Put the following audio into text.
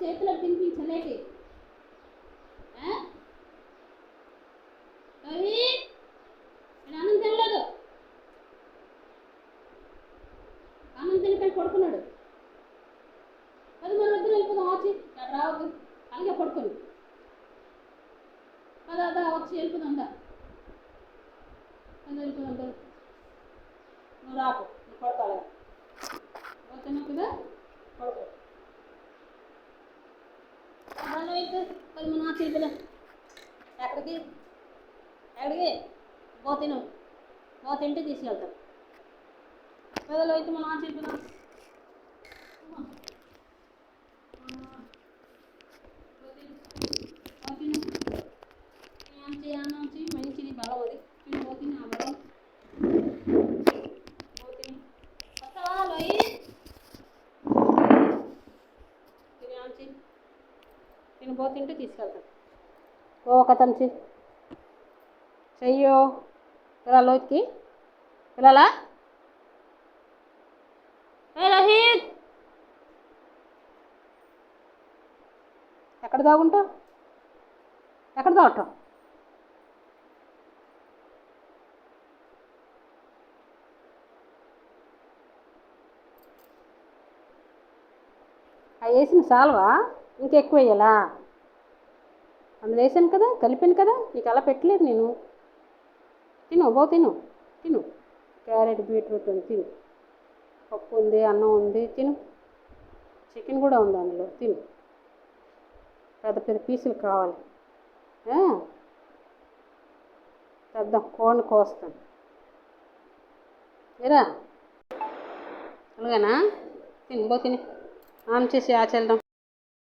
చేతిలో తినిపించలేటి రోహిత్ నేను అన్నం తినలేదు, అన్నం తినకాయ పడుకున్నాడు. అది మన వద్ద వెళ్ళిపోదాం, వచ్చి రావద్దు అలాగే పడుకొని అదా అదా వచ్చి వెళ్ళిపోదాం, వెళ్ళిపోదాం కదా. నువ్వు రాకు, నువ్వు పడతావు పోతున్నావు కదా, పడుకో. అయితే మరి మన వచ్చి వెళ్ళిపోదాం. ఎక్కడికి ఎక్కడికి తిను, తింటే తీసుకెళ్తాం. పెదలు అయితే మనం వచ్చి వెళ్ళిపోదాం. మంచిది బలం అది పోతుంది ఆ బలం పోతుంది. వస్తావా లోహిత్? నేను పోతుంటే తీసుకెళ్తాను. ఓ కథంచి చెయ్యో ఇలా లోహిత్కి పిల్లలా. ఏ రోహిత్ ఎక్కడ దాగుంటావు, ఎక్కడ దాగుంటావు? అవి వేసిన సాల్వా ఇంకెక్కువ వేయాలా? అందులో వేసాను కదా, కలిపాను కదా, నీకు అలా పెట్టలేదు నేను. తిను తిను తిను, క్యారెట్ బీట్రూట్ ఉంది తిను, పప్పు ఉంది, అన్నం ఉంది తిను, చికెన్ కూడా ఉంది అందులో తిను. పెద్ద పెద్ద పీసులు కావాలి, తెద్దాం, కోడిని కోస్తాను ఏరా అలాగేనా. తిని తిని ఆన్ చేసి ఆచెళ్దాం.